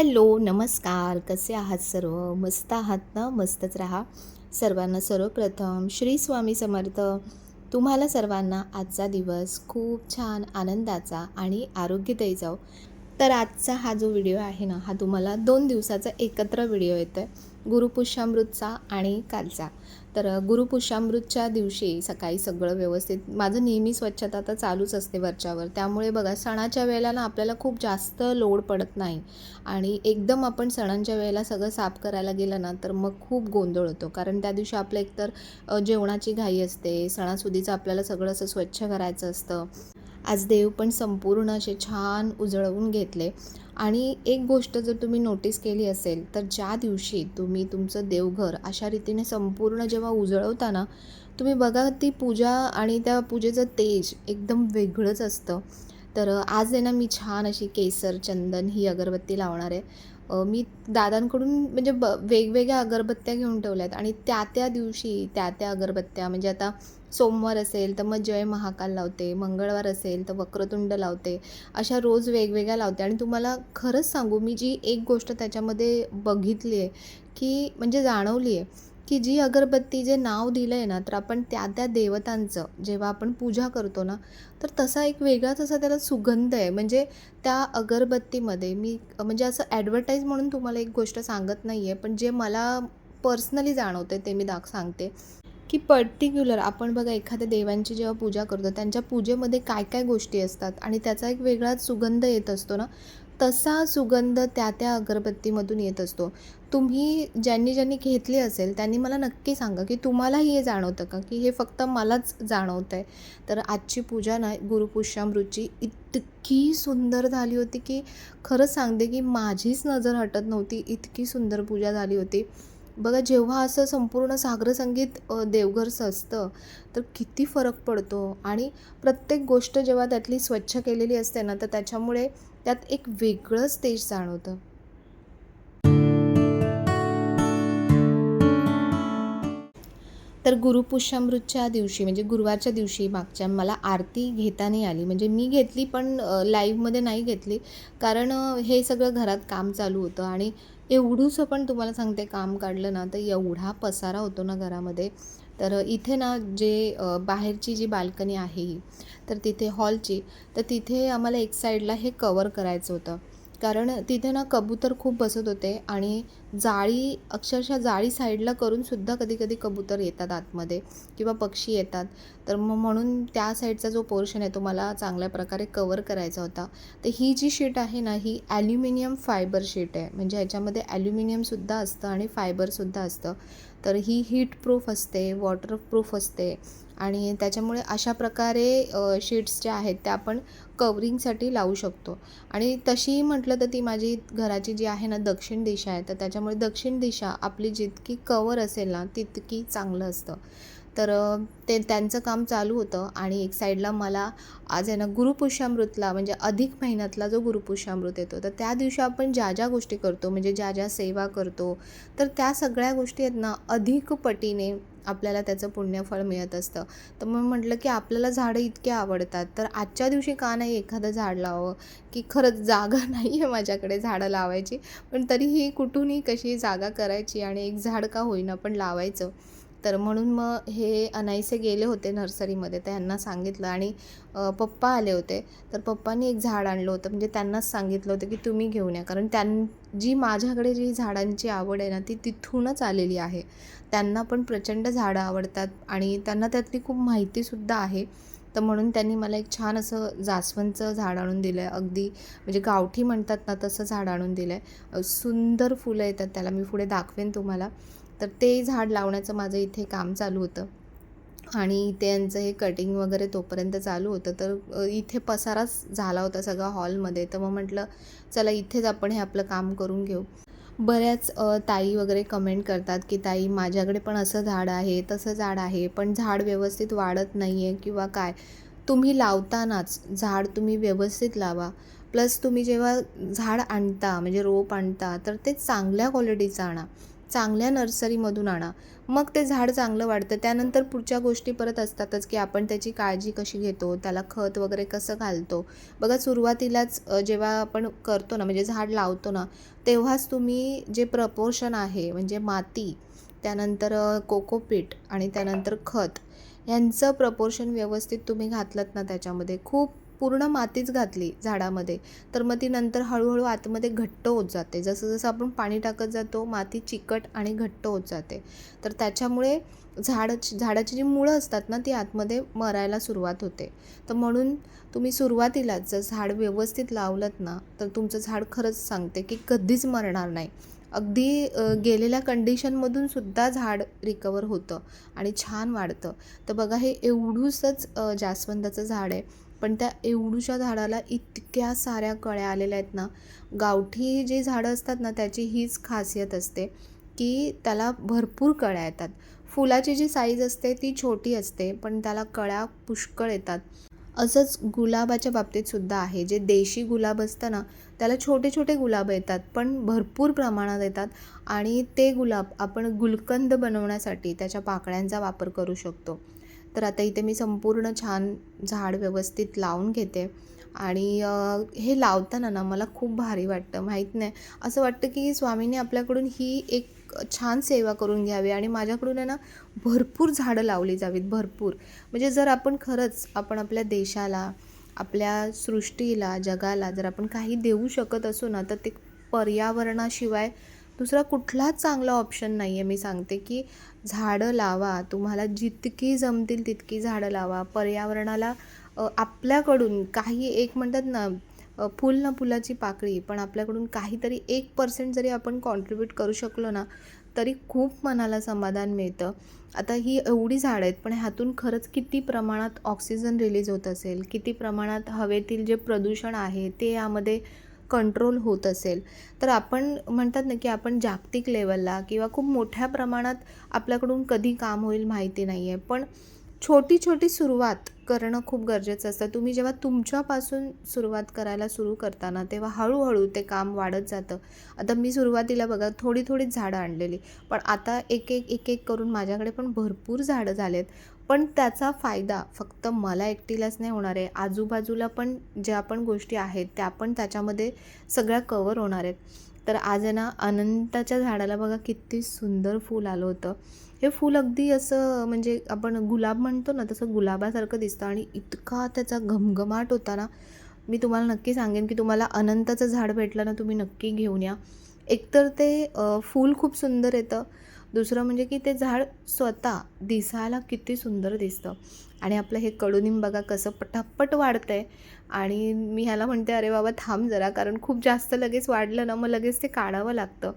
Hello, नमस्कार. कसे आहात सर्व? मस्त आहात ना? मस्तच राहा. सर्वांना सर्वप्रथम श्री स्वामी समर्थ. तुम्हाला सर्वांना आजचा दिवस खूप छान आनंदाचा आणि आरोग्यदायी जाओ. तर आजचा हा जो व्हिडिओ आहे ना, हा तुम्हाला 2 दिवसाचा एकत्र व्हिडिओ येतो आहे. गुरुपुष्यामृतचा आणि कालचा. तर गुरुपुष्यामृतच्या दिवशी सकाळी सगळं व्यवस्थित माझं नेहमी स्वच्छता तर चालूच असते वरच्यावर. त्यामुळे बघा सणाच्या वेळेला ना आपल्याला खूप जास्त लोड पडत नाही आणि एकदम आपण सणांच्या वेळेला सगळं साफ करायला गेलं ना, तर मग खूप गोंधळ होतो. कारण त्या दिवशी आपलं एकतर जेवणाची घाई असते, सणासुदीचं आपल्याला सगळं असं स्वच्छ करायचं असतं. आज देव पण संपूर्ण असे छान उजळवून घेतले. आणि एक गोष्ट जर तुम्ही नोटीस केली असेल, तर ज्या दिवशी तुम्ही तुमचं देवघर अशा रीतीने संपूर्ण जेव्हा उजळवता ना, तुम्ही बघा ती पूजा आणि त्या पूजेचं तेज एकदम वेगळंच असतं. तर आज आहे ना मी छान अशी केसर, चंदन ही अगरबत्ती लावणार आहे. मी दादांकडून म्हणजे वेगवेगळ्या अगरबत्त्या घेऊन ठेवल्या आहेत आणि त्या दिवशी त्या अगरबत्त्या म्हणजे आता सोमवार असेल तर मग जय महाकाल लावते, मंगळवार असेल तर वक्रतुंड लावते. अशा रोज वेगवेगळ्या लावते आणि तुम्हाला खरंच सांगू मी जी एक गोष्ट त्याच्यामध्ये बघितली आहे, की म्हणजे जाणवली आहे, की जी अगरबत्ती जे नाव दिलं आहे ना, तर आपण त्या देवतांचं जेव्हा आपण पूजा करतो ना, तर तसा एक वेगळाच असा त्याला सुगंध आहे. म्हणजे त्या अगरबत्तीमध्ये मी म्हणजे असं ॲडव्हर्टाईज म्हणून तुम्हाला एक गोष्ट सांगत नाही आहे, पण जे मला पर्सनली जाणवतं ते मी सांगते. की पर्टिक्युलर आपण बघा एखाद्या देवांची जेव्हा पूजा करतो त्यांच्या पूजेमध्ये काय काय गोष्टी असतात आणि त्याचा एक वेगळाच सुगंध येत असतो ना, तसा सुगंध त्या अगरबत्तीमधून येत असतो. तुम्ही ज्यांनी घेतली असेल त्यांनी मला नक्की सांगा की तुम्हालाही हे जाणवतं का, की हे फक्त मलाच जाणवतं आहे. तर आजची पूजा ना गुरुपुष्यामृतची इतकी सुंदर झाली होती की खरंच सांगते की माझीच नजर हटत नव्हती, इतकी सुंदर पूजा झाली होती. बघा जेव्हा असं संपूर्ण सागर संगीत देवघर सजतं तर किती फरक पडतो आणि प्रत्येक गोष्ट जेव्हा त्यातली स्वच्छ केलेली असते ना, तर त्याच्यामुळे त्यात एक वेगळंच तेज जाणवतं. तर गुरुपुष्यामृतच्या दिवशी म्हणजे गुरुवारच्या दिवशी मागच्या मला आरती घेता नाही आली. म्हणजे मी घेतली पण लाईव्हमध्ये नाही घेतली. कारण हे सगळं घरात काम चालू होतं आणि एवढूसं पण तुम्हाला सांगते काम काढलं ना, तर एवढा पसारा होतो ना घरामध्ये. तर इथे ना जे बाहेरची जी बाल्कनी आहे ही, तर तिथे हॉलची, तर तिथे आम्हाला एक साईडला हे कवर करायचं होतं. कारण तिथे ना कबूतर खूप बसत होते आणि जाळी अक्षरशः जाळी साईडला करूनसुद्धा कधी-कधी कबूतर येतात आतमध्ये किंवा पक्षी येतात. तर मग म्हणून त्या साईडचा जो पोर्शन आहे तो मला चांगल्या प्रकारे कवर करायचा होता. तर ही जी शीट आहे ना, ही ॲल्युमिनियम फायबर शीट आहे. म्हणजे ह्याच्यामध्ये ॲल्युमिनियमसुद्धा असतं आणि फायबरसुद्धा असतं. तर ही हीट प्रूफ असते, वॉटरप्रूफ असते आणि त्याच्यामुळे अशा प्रकारे शीट्स ज्या आहेत त्या आपण कवरिंगसाठी लावू शकतो. आणि तशीही म्हटलं तर ती माझी घराची जी आहे ना दक्षिण दिशा आहे, तर त्याच्यामुळे दक्षिण दिशा आपली जितकी कवर असेल ना तितकी चांगलं असतं. तर ते त्यांचं काम चालू होतं आणि एक साईडला मला आज आहे ना गुरुपुष्यामृतला म्हणजे अधिक महिन्यातला जो गुरुपुष्यामृत येतो, तर त्या दिवशी आपण ज्या गोष्टी करतो म्हणजे ज्या सेवा करतो, तर त्या सगळ्या गोष्टी आहेत ना अधिक पटीने आपल्याला त्याचं पुण्यफळ मिळत असतं. तर मग म्हटलं की आपल्याला झाडं इतके आवडतात, तर आजच्या दिवशी का नाही एखादं झाड लावावं, की खरंच जागा नाही आहे माझ्याकडे झाडं लावायची, पण तरीही कुठूनही कशी जागा करायची आणि एक झाड का होईना पण लावायचं. तर म्हणून मग हे अनाईसे गेले होते नर्सरीमध्ये, तर ह्यांना सांगितलं आणि पप्पा आले होते. तर पप्पांनी एक झाड आणलं होतं, म्हणजे त्यांनाच सांगितलं होतं की तुम्ही घेऊन या. कारण जी माझ्याकडे जी झाडांची आवड आहे ना, ती तिथूनच आलेली आहे. त्यांना पण प्रचंड झाडं आवडतात आणि त्यांना त्यातली खूप माहितीसुद्धा आहे. तर म्हणून त्यांनी मला एक छान असं जास्वंदचं झाड आणून दिलं आहे. अगदी म्हणजे गावठी म्हणतात ना, तसं झाड आणून दिलं आहे. सुंदर फुलं येतात त्याला, मी पुढे दाखवेन तुम्हाला. तर ते झाड लावण्याचं माझं इथे काम चालू होतं आणि त्यांचं हे कटिंग वगैरे तोपर्यंत चालू होतं. तर इथे पसाराच झाला होता सगळा हॉलमध्ये. तर मग म्हटलं चला इथेच आपण हे आपलं काम करून घेऊ. बऱ्याच ताई वगैरे कमेंट करतात की ताई माझ्याकडे पण असं झाड आहे, तसं झाड आहे, पण झाड व्यवस्थित वाढत नाही आहे किंवा काय. तुम्ही लावतानाच झाड तुम्ही व्यवस्थित लावा. प्लस तुम्ही जेव्हा झाड आणता म्हणजे रोप आणता, तर ते चांगल्या क्वालिटीचं आणा. चांगल्या नर्सरीमधून आणा, मग ते झाड चांगलं वाढतं. त्यानंतर पुढच्या गोष्टी परत असतातच, की आपण त्याची काळजी कशी घेतो, त्याला खत वगैरे कसं घालतो. बघा सुरुवातीलाच जेव्हा आपण करतो ना, म्हणजे झाड लावतो ना, तेव्हाच तुम्ही जे प्रपोर्शन आहे म्हणजे माती, त्यानंतर कोकोपीट आणि त्यानंतर खत ह्यांचं प्रपोर्शन व्यवस्थित तुम्ही घातलंत ना त्याच्यामध्ये, खूप पूर्ण मातीच घातली झाडामध्ये, तर मग ती नंतर हळूहळू आतमध्ये घट्ट होत जाते. जसं जसं आपण पाणी टाकत जातो माती चिकट आणि घट्ट होत जाते. तर त्याच्यामुळे झाडाची जी मुळं असतात ना ती आतमध्ये मरायला सुरुवात होते. तर म्हणून तुम्ही सुरुवातीलाच जर झाड व्यवस्थित लावलंत ना, तर तुमचं झाड खरंच सांगते की कधीच मरणार नाही. अगदी गेलेल्या कंडिशनमधून सुद्धा झाड रिकवर होतं आणि छान वाढतं. तर बघा हे एवढूसच जास्वंदाचं झाड आहे, पण त्या एवढूशा झाडाला इतक्या साऱ्या कळ्या आलेल्या आहेत ना. गावठी जी झाडं असतात ना त्याची हीच खासियत असते, की त्याला भरपूर कळ्या येतात. फुलाची जी साईज असते ती छोटी असते, पण त्याला कळ्या पुष्कळ येतात. असंच गुलाबाच्या बाबतीत सुद्धा आहे. जे देशी गुलाब असतं ना, त्याला छोटे छोटे गुलाब येतात, पण भरपूर प्रमाणात येतात आणि ते गुलाब आपण गुलकंद बनवण्यासाठी त्याच्या पाकळ्यांचा वापर करू शकतो. तर आता इथे मी संपूर्ण छान झाड व्यवस्थित लावून घेते आणि हे लावताना ना मला खूप भारी वाटतं. माहीत नाही, असं वाटतं की स्वामींनी आपल्याकडून ही एक छान सेवा करून घ्यावी आणि माझ्याकडून आहे ना भरपूर झाडं लावली जावीत, भरपूर. म्हणजे जर आपण खरंच आपण आपल्या देशाला, आपल्या सृष्टीला, जगाला जर आपण काही देऊ शकत असू ना, तर ते पर्यावरणाशिवाय दुसरा कुठलाच चांगला ऑप्शन नाही आहे. मी सांगते की झाडं लावा. तुम्हाला जितकी जमतील तितकी झाडं लावा. पर्यावरणाला आपल्याकडून काही एक म्हणतात ना, फुल ना फुलाची पाकळी, पण आपल्याकडून काहीतरी 1% जरी आपण कॉन्ट्रिब्यूट करू शकलो ना, तरी खूप मनाला समाधान मिळतं. आता ही एवढी झाडं आहेत, पण ह्यातून खरंच किती प्रमाणात ऑक्सिजन रिलीज होत असेल, किती प्रमाणात हवेतील जे प्रदूषण आहे ते यामध्ये कंट्रोल होत असेल. तर आपण म्हणतात ना, की आपण जागतिक लेवलला किंवा खूप मोठ्या प्रमाणात आपल्याकडून कधी काम होईल माहिती नाही आहे. पण छोटी छोटी सुरुवात करणं खूप गरजेचं असतं. तुम्ही जेव्हा तुमच्यापासून सुरुवात करायला सुरू करता ना, तेव्हा हळूहळू ते काम वाढत जातं. आता मी सुरुवातीला बघा थोडी थोडीच झाडं आणलेली, पण आता एक एक एक एक करून माझ्याकडे पण भरपूर झाडं झालेत. पण त्याचा फायदा फक्त मला एकटीलाच नाही होणार आहे, आजूबाजूला पण ज्या पण गोष्टी आहेत त्या पण त्याच्यामध्ये सगळ्या कवर होणार आहेत. तर आज आहे ना अनंताच्या झाडाला बघा किती सुंदर फूल आलं होतं. हे फूल अगदी असं म्हणजे आपण गुलाब म्हणतो ना, तसं गुलाबासारखं दिसतं आणि इतका त्याचा घमघमाट होता ना. मी तुम्हाला नक्की सांगेन की तुम्हाला अनंताचं झाड भेटलं ना, तुम्ही नक्की घेऊन या. एकतर ते फूल खूप सुंदर येतं. दुसरं म्हणजे की ते झाड स्वतः दिसायला किती सुंदर दिसतं आणि आपलं हे कडुनिंब बघा कसं पटापट वाढतं आहे. आणि मी ह्याला म्हणते, अरे बाबा थांब जरा, कारण खूप जास्त लगेच वाढलं ना, मग लगेच ते काढावं लागतं.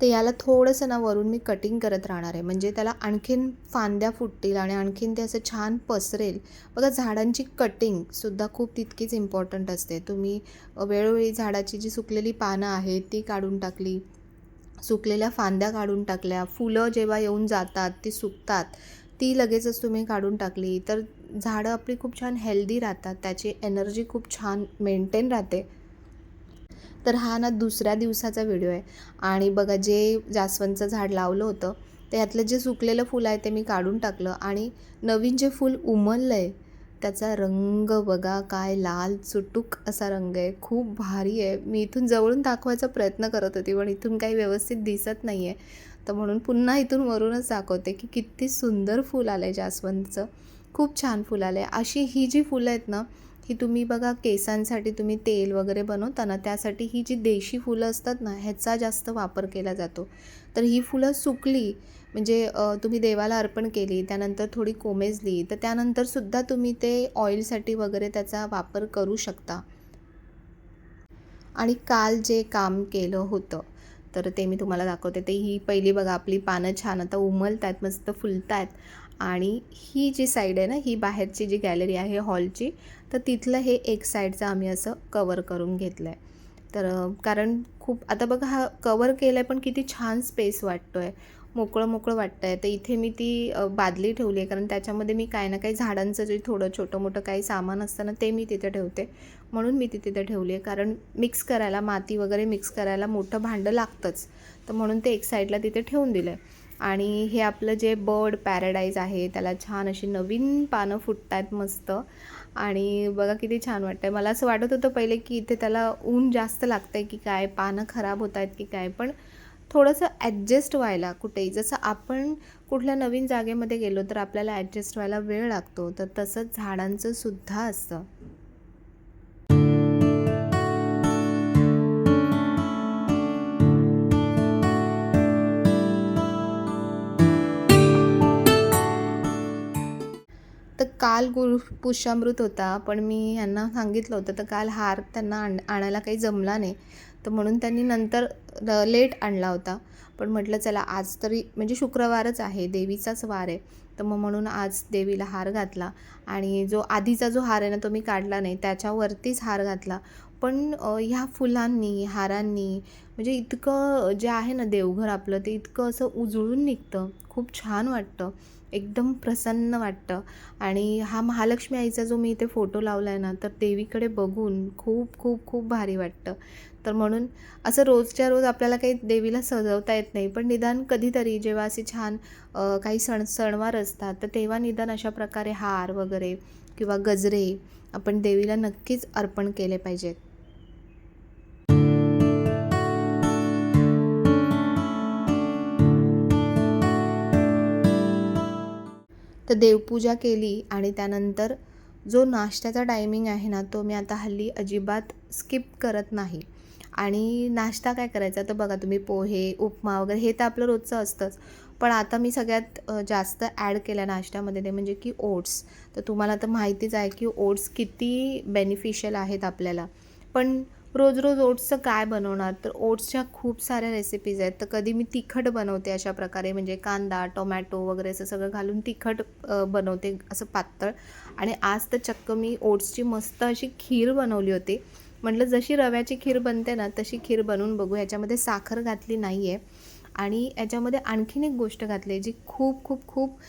तर याला थोडंसं ना वरून मी कटिंग करत राहणार आहे, म्हणजे त्याला आणखीन फांद्या फुटतील आणि आणखीन ते असं छान पसरेल. बघा झाडांची कटिंगसुद्धा खूप तितकीच इम्पॉर्टंट असते. तुम्ही वेळोवेळी झाडाची जी सुकलेली पानं आहेत ती काढून टाकली, सुकलेल्या फांद्या काढून टाकल्या, फुलं जेव्हा येऊन जातात ती सुकतात, ती लगेचच तुम्ही काढून टाकली, तर झाडं आपली खूप छान हेल्दी राहतात, त्याची एनर्जी खूप छान मेंटेन राहते. तर हा ना दुसऱ्या दिवसाचा व्हिडिओ आहे आणि बघा जे जास्वंदचं झाड लावलं होतं त्यातलं जे सुकलेलं फुल आहे ते मी काढून टाकलं आणि नवीन जे फूल उमललं आहे त्याचा रंग बघा काय लाल चुटूक असा रंग आहे, खूप भारी आहे. मी इथून जवळून दाखवायचा प्रयत्न करत होती, पण इथून काही व्यवस्थित दिसत नाही आहे, तर म्हणून पुन्हा इथून वरूनच दाखवते की किती सुंदर फूल आलं आहे जास्वंदचं. खूप छान फुल आलं आहे. अशी ही जी फुलं आहेत ना, ही तुम्ही बघा केसांसाठी तुम्ही तेल वगैरे बनवता ना, त्यासाठी ही जी देशी फुलं असतात ना ह्याचा जास्त वापर केला जातो. तर ही फुलं सुकली म्हणजे तुम्ही देवाला अर्पण केली, त्यानंतर थोडी कोमेजली, तर त्यानंतरसुद्धा तुम्ही ते ऑइलसाठी वगैरे त्याचा वापर करू शकता. आणि काल जे काम केलं होतं तर ते मी तुम्हाला दाखवते. ते ही पहिली बघा आपली पानं छान आता उमलत आहेत, मस्त फुलत आहेत आणि ही जी साईड आहे ना, ही बाहेरची जी गॅलरी आहे हॉलची, तर तिथलं हे एक साईडचं आम्ही असं कवर करून घेतलं आहे. तर कारण खूप आता बघा हा कवर केलं आहे पण किती छान स्पेस वाटतो आहे. मोकळं मोकळं वाटतं आहे. तर इथे मी ती बादली ठेवली आहे, कारण त्याच्यामध्ये मी काही ना काही झाडांचं जे थोडं छोटं मोठं काही सामान असतं ना, ते मी तिथे ठेवते. म्हणून मी ती तिथे ठेवली आहे, कारण मिक्स करायला माती वगैरे मिक्स करायला मोठं भांडं लागतंच. तर म्हणून ते एक साईडला तिथे ठेवून दिलं आहे. आणि हे आपलं जे बर्ड पॅराडाईज आहे, त्याला छान अशी नवीन पानं फुटत आहेत मस्त. आणि बघा किती छान वाटतं आहे. मला असं वाटत होतं पहिले की इथे त्याला ऊन जास्त लागतं आहे की काय, पानं खराब होत आहेत की काय, पण थोडंसं ॲडजस्ट व्हायला कुठेही, जसं आपण कुठल्या नवीन जागेमध्ये गेलो तर आपल्याला ॲडजस्ट व्हायला वेळ लागतो, तर तसंच झाडांचं सुद्धा असतं. तर काल पुष्यामृत होता, पण मी ह्यांना सांगितलं होतं, तर काल हार त्यांना आणायला काही जमला नाही. तर म्हणून त्यांनी नंतर लेट आणला होता. पण म्हटलं चला आज तरी म्हणजे शुक्रवारच आहे, देवीचाच वार आहे. तर मग म्हणून आज देवीला हार घातला आणि जो आधीचा जो हार आहे ना, तो मी काढला नाही, त्याच्यावरतीच हार घातला. पण ह्या फुलांनी, हारांनी म्हणजे इतकं जे आहे ना देवघर आपलं, ते इतकं असं उजळून निघतं. खूप छान वाटतं. एकदम प्रसन्न वाटतं. आणि हा महालक्ष्मी आईचा जो मी इथे फोटो लावला आहे ना, तर देवीकडे बघून खूप खूप खूप भारी वाटतं. तर म्हणून असं रोजच्या रोज आपल्याला काही देवीला सजवता येत नाही, पण निदान कधीतरी जेव्हा असे छान काही सणवार असतात, तर तेव्हा निदान अशा प्रकारे हार वगैरे किंवा गजरे आपण देवीला नक्कीच अर्पण केले पाहिजेत. तर देवपूजा केली आणि त्यानंतर जो नाश्त्याचा टायमिंग आहे ना, तो मी आता हल्ली अजिबात स्किप करत नाही. आणि नाश्ता काय करायचा, तर बघा तुम्ही पोहे, उपमा वगैरे हे तर आपलं रोजचं असतंच. पण आता मी सगळ्यात जास्त ॲड केल्या नाश्त्यामध्ये ते म्हणजे की ओट्स. तर तुम्हाला तर माहितीच आहे की ओट्स किती बेनिफिशियल आहेत आपल्याला. पण रोज रोज ओट्सचं काय बनवणार, तर ओट्सच्या खूप साऱ्या रेसिपीज आहेत. तर कधी मी तिखट बनवते अशा प्रकारे, म्हणजे कांदा, टोमॅटो वगैरे असं सगळं घालून तिखट बनवते असं पातळ. आणि आज तर चक्क मी ओट्सची मस्त अशी खीर बनवली होती. म्हटलं जशी रव्याची खीर बनते ना, तशी खीर बनवून बघू. ह्याच्यामध्ये साखर घातली नाही आहे आणि याच्यामध्ये आणखीन एक गोष्ट घातली आहे जी खूप खूप खूप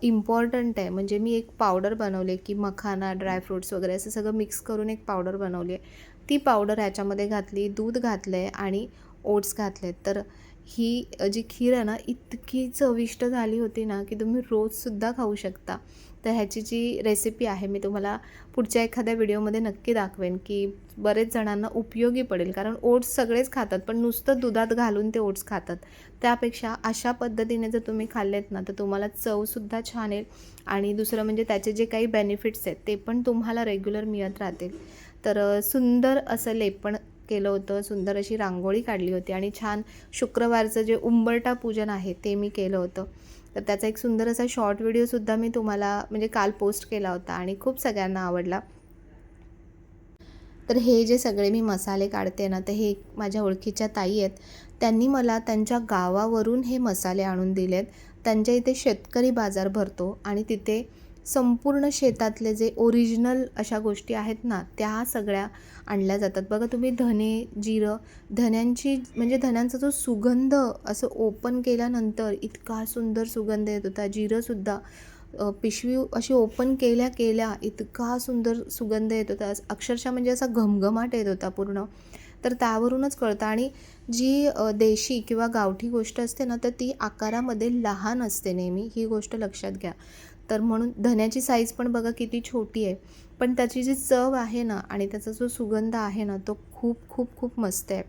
इम्पॉर्टंट आहे. म्हणजे मी एक पावडर बनवली आहे की मखाना, ड्रायफ्रुट्स वगैरे असं सगळं मिक्स करून एक पावडर बनवली आहे. ती पावडर ह्याच्यामध्ये घातली, दूध घातलं आहे आणि ओट्स घातले. तर ही जी खीर आहे ना, इतकी चविष्ट झाली होती ना, की तुम्ही रोजसुद्धा खाऊ शकता. तर ह्याची जी रेसिपी आहे मी तुम्हाला पुढच्या एखाद्या व्हिडिओमध्ये नक्की दाखवेन, की बरेच जणांना उपयोगी पडेल. कारण ओट्स सगळेच खातात, पण नुसतं दुधात घालून ते ओट्स खातात. त्यापेक्षा अशा पद्धतीने जर तुम्ही खाल्लेत ना, तर तुम्हाला चवसुद्धा छान येईल आणि दुसरं म्हणजे त्याचे जे काही बेनिफिट्स आहेत, ते पण तुम्हाला रेग्युलर मिळत राहतील. तर सुंदर असं लेपण केलं होतं, सुंदर अशी रांगोळी काढली होती आणि छान शुक्रवारचं जे उंबरठा पूजन आहे, ते मी केलं होतं. तर त्याचा एक सुंदर असा शॉर्ट व्हिडिओसुद्धा मी तुम्हाला म्हणजे काल पोस्ट केला होता आणि खूप सगळ्यांना आवडला. तर हे जे सगळे मी मसाले काढते ना, तर हे माझ्या ओळखीच्या ताई आहेत. त्यांनी मला त्यांच्या गावावरून हे मसाले आणून दिलेत. त्यांच्या इथे शेतकरी बाजार भरतो आणि तिथे संपूर्ण शेतातले जे ओरिजिनल अशा गोष्टी आहेत ना, त्या सगळ्या आणल्या जातात. बघा तुम्ही धने, जिरं, धन्यांची म्हणजे धन्यांचा जो सुगंध असं ओपन केल्यानंतर इतका सुंदर सुगंध येत होता. जिरंसुद्धा पिशवी अशी ओपन केल्या केल्या इतका सुंदर सुगंध येत होता, अक्षरशः म्हणजे असा घमघमाट येत होता पूर्ण. तर त्यावरूनच कळतं. आणि जी देशी किंवा गावठी गोष्ट असते ना, तर ती आकारामध्ये लहान असते नेहमी, ही गोष्ट लक्षात घ्या. तर म्हणून धन्याची साईज पण बघा किती छोटी आहे, पण त्याची जी चव आहे ना आणि त्याचा जो सुगंध आहे ना, तो खूप खूप खूप मस्त आहे.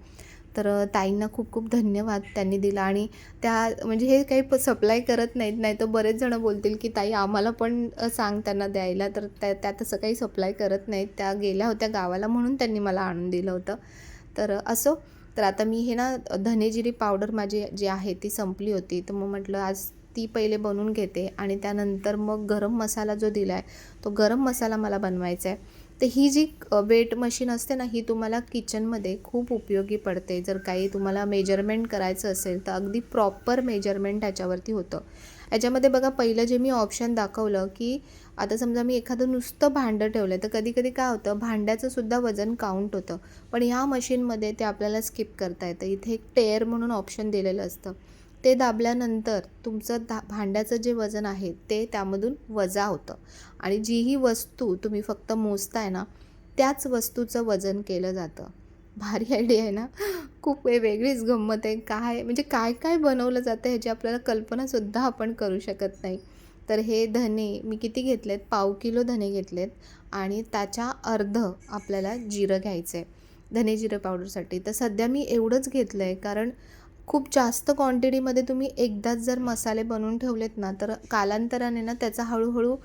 तर ताईंना खूप खूप धन्यवाद त्यांनी दिला. आणि त्या म्हणजे हे काही सप्लाय करत नाहीत, नाही तर बरेच जणं बोलतील की ताई आम्हाला पण सांग त्यांना द्यायला. तर त्या तसं काही सप्लाय करत नाहीत. त्या गेल्या होत्या गावाला म्हणून त्यांनी मला आणून दिलं होतं. तर असो. तर आता मी हे ना धनेजिरी पावडर माझी जी आहे ती संपली होती, तर मग म्हटलं आज ती पहिले बनवून घेते आणि त्यानंतर मग गरम मसाला जो दिला आहे, तो गरम मसाला मला बनवायचा आहे. तर ही जी वेट मशीन असते ना, ही तुम्हाला किचनमध्ये खूप उपयोगी पडते. जर काही तुम्हाला मेजरमेंट करायचं असेल, तर अगदी प्रॉपर मेजरमेंट ह्याच्यावरती होतं. याच्यामध्ये बघा पहिलं जे मी ऑप्शन दाखवलं, की आता समजा मी एखादं नुसतं भांडं ठेवलं आहे, तर कधी-कधी काय होतं, भांड्याचं सुद्धा वजन काउंट होतं. पण ह्या मशीनमध्ये ते आपल्याला स्किप करता येतं. इथे एक टेअर म्हणून ऑप्शन दिलेलं असतं. ते दाबल्यानंतर तुमचं भांड्याचं जे वजन आहे ते त्यामधून वजा होतं आणि जीही वस्तू तुम्ही फक्त मोजताय ना, त्याच वस्तूचं वजन केलं जातं. भारी आयडिया आहे ना? खूप वेगळीच गंमत आहे. काय म्हणजे काय बनवलं जातं ह्याची आपल्याला कल्पनासुद्धा आपण करू शकत नाही. तर हे धने मी किती घेतलेत, पाव किलो धने घेतलेत आणि त्याच्या अर्धं आपल्याला जिरं घ्यायचं आहे धने जिरं पावडरसाठी. तर सध्या मी एवढंच घेतलं आहे, कारण खूप जास्त क्वांटिटीमध्ये तुम्ही एकदाच जर मसाले बनवून ठेवलेत ना, तर कालांतराने ना त्याचा हळूहळू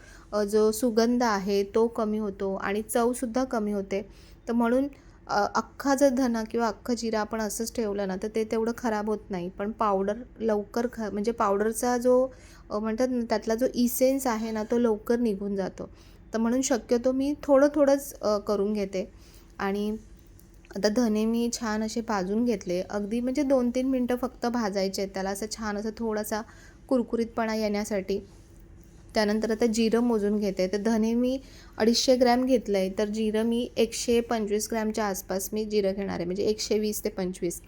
जो सुगंध आहे तो कमी होतो आणि चवसुद्धा कमी होते. तर म्हणून अख्खा जर धना किंवा अख्खं जिरं आपण असंच ठेवलं ना, तर ते तेवढं खराब होत नाही. पण पावडर लवकर म्हणजे पावडरचा जो म्हणतात ना, त्यातला जो इसेन्स आहे ना, तो लवकर निघून जातो. तर म्हणून शक्यतो मी थोडंच करून घेते. आणि आता धने मी छान असे भाजून घेतले. अगदी म्हणजे 2-3 मिनटं फक्त भाजायचे आहेत त्याला, असं छान असं थोडासा कुरकुरीतपणा येण्यासाठी. त्यानंतर आता जिरं मोजून घेते. तर धने मी 250 ग्रॅम घेतलं आहे, तर जिरं मी 125 ग्रॅमच्या आसपास मी जिरं घेणार आहे, म्हणजे 120 ते 25.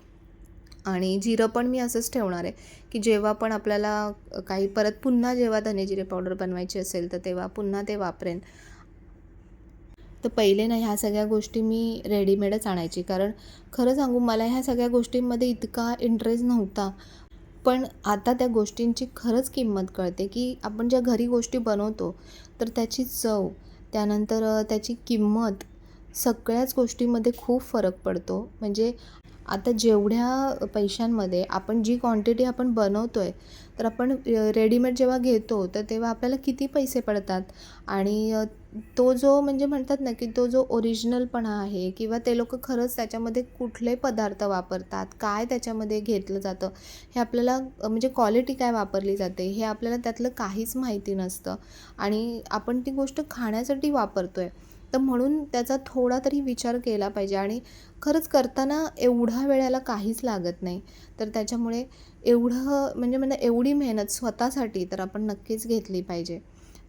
आणि जिरं पण मी असंच ठेवणार आहे, की जेव्हा पण आपल्याला काही परत पुन्हा जेव्हा धने जिरे पावडर बनवायची असेल, तर तेव्हा पुन्हा ते वापरेन. तर पहिले ना ह्या सगळ्या गोष्टी मी रेडीमेडच आणायची, कारण खरं सांगू मला ह्या सगळ्या गोष्टींमध्ये इतका इंटरेस्ट नव्हता. पण आता त्या गोष्टींची खरंच किंमत कळते, की आपण ज्या घरी गोष्टी बनवतो, तर त्याची चव, त्यानंतर त्याची किंमत, सगळ्याच गोष्टींमध्ये खूप फरक पडतो. म्हणजे आता जेवढ्या पैशांमध्ये आपण जी क्वांटिटी आपण बनवतो आहे, तर आपण रेडीमेड जेव्हा घेतो, तर तेव्हा आपल्याला किती पैसे पडतात आणि तो जो म्हणजे म्हणतात ना, की तो जो ओरिजिनलपणा आहे किंवा ते लोकं खरंच त्याच्यामध्ये कुठले पदार्थ वापरतात, काय त्याच्यामध्ये घेतलं जातं, हे आपल्याला म्हणजे क्वालिटी काय वापरली जाते, हे आपल्याला त्यातलं काहीच माहिती नसतं आणि आपण ती गोष्ट खाण्यासाठी वापरतो आहे. तर म्हणून त्याचा थोडा तरी विचार केला पाहिजे आणि खरंच करताना एवढा वेळाला काहीच लागत नाही. तर त्याच्यामुळे एवढं म्हणजे मला एवढी मेहनत स्वतःसाठी तर आपण नक्कीच घेतली पाहिजे.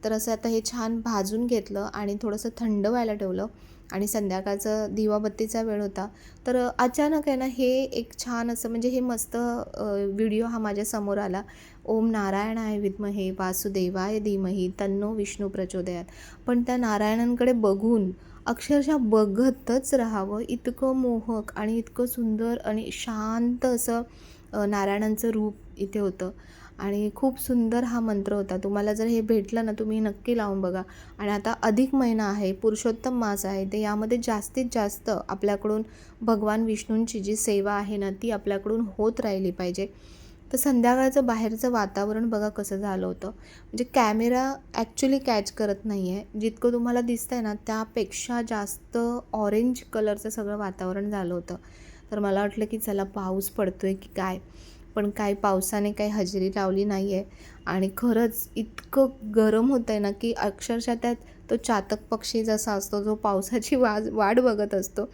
तर असं आता हे छान भाजून घेतलं आणि थोडंसं थंड व्हायला ठेवलं आणि संध्याकाळचं दिवाबत्तीचा वेळ होता. तर अचानक आहे ना, हे एक छान असं म्हणजे हे मस्त व्हिडिओ हा माझ्यासमोर आला. ओम नारायणाय विद्महे वासुदेवाय धीमही तन्नो विष्णू प्रचोदयात. पण त्या नारायणांकडे बघून अक्षरशः बघतच राहावं, इतकं मोहक आणि इतकं सुंदर आणि शांत असं नारायणांचं रूप इथे होतं आणि खूप सुंदर हा मंत्र होता. तुम्हाला जर हे भेटलं ना, तुम्ही नक्की लावून बघा. आणि आता अधिक महिना आहे, पुरुषोत्तम मास आहे, तर यामध्ये जास्तीत जास्त आपल्याकडून भगवान विष्णूंची जी सेवा आहे ना, ती आपल्याकडून होत राहिली पाहिजे. तर संध्याकाळचं बाहेरचं वातावरण बघा कसं झालं होतं. म्हणजे कॅमेरा ॲक्च्युली कॅच करत नाही आहे. जितकं तुम्हाला दिसतं आहे ना, त्यापेक्षा जास्त ऑरेंज कलरचं सगळं वातावरण झालं होतं. तर मला वाटलं की चला पाऊस पडतो आहे की काय? पण काय पावसाने काही हजेरी लावली नाही आहे आणि खरंच इतकं गरम होतं आहे ना, की अक्षरशः त्यात तो चातक पक्षी जसा असतो, जो पावसाची वाट बघत असतो,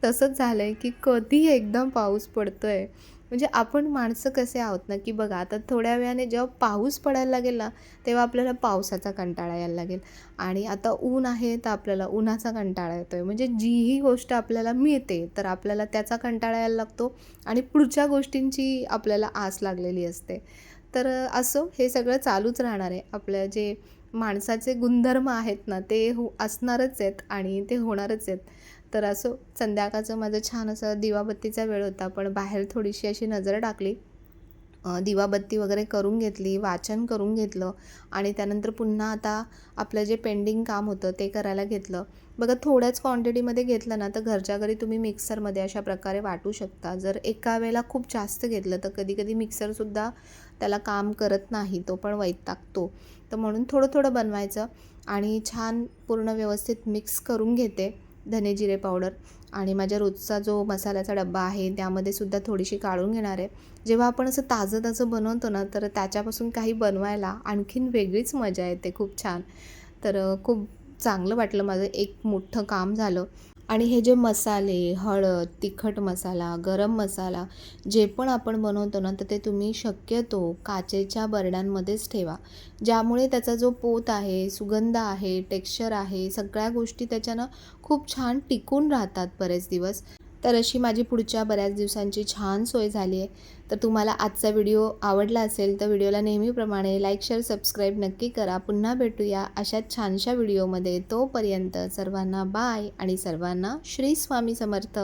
तसंच झालं आहे की कधी एकदम पाऊस पडतो आहे. म्हणजे आपण माणसं कसे आहोत ना, की बघा आता थोड्या वेळाने जेव्हा पाऊस पडायला लागेल ना, तेव्हा आपल्याला पावसाचा कंटाळा यायला लागेल आणि आता ऊन आहे तर आपल्याला उन्हाचा कंटाळा येतो आहे. म्हणजे जीही गोष्ट आपल्याला मिळते तर आपल्याला त्याचा कंटाळा यायला लागतो आणि पुढच्या गोष्टींची आपल्याला आस लागलेली असते. तर असो हे सगळं चालूच राहणार आहे. आपलं जे माणसाचे गुणधर्म आहेत ना, ते असणारच आहेत आणि ते होणारच आहेत. तर असो संध्याकाळचं माझं छान असं दिवाबत्तीचा वेळ होता, पण बाहेर थोडीशी अशी नजर टाकली. दिवाबत्ती वगैरे करून घेतली, वाचन करून घेतलं आणि त्यानंतर पुन्हा आता आपलं जे पेंडिंग काम होतं ते करायला घेतलं. बघा थोड्याच क्वांटिटीमध्ये घेतलं ना, तर घरच्या घरी तुम्ही मिक्सरमध्ये अशा प्रकारे वाटू शकता. जर एका वेळेला खूप जास्त घेतलं, तर कधी-कधी मिक्सरसुद्धा त्याला काम करत नाही, तो पण वैतागतो. तर म्हणून थोडं-थोडं बनवायचं आणि छान पूर्ण व्यवस्थित मिक्स करून घेते धने जिरे पावडर आणि माझ्या रोजचा जो मसाल्याचा डब्बा आहे, त्यामध्ये सुद्धा थोडीशी काढून घेणार आहे. जेव्हा आपण असं ताजं-ताजं बनवतो ना, तर त्याच्यापासून काही बनवायला आणखीन वेगळीच मजा येते, खूप छान. तर खूप चांगलं वाटलं माझं एक मोठं काम झालं. आणि हे जे मसाले, हळद, तिखट मसाला, गरम मसाला जे पण आपण बनवतो ना, तर ते तुम्ही शक्यतो काचेच्या बरण्यांमध्येच ठेवा. ज्यामुळे त्याचा जो पोत आहे, सुगंध आहे, टेक्स्चर आहे, सगळ्या गोष्टी त्याच्यानं खूप छान टिकून राहतात बरेच दिवस. तर अशी माझी पुढच्या बऱ्याच दिवसांची छान सोय झाली आहे. तर तुम्हाला आजचा व्हिडिओ आवडला असेल तर व्हिडिओला नेहमीप्रमाणे लाईक, शेअर, सबस्क्राईब नक्की करा. पुन्हा भेटूया अशाच छानशा व्हिडिओमध्ये. तोपर्यंत सर्वांना बाय आणि सर्वांना श्री स्वामी समर्थ.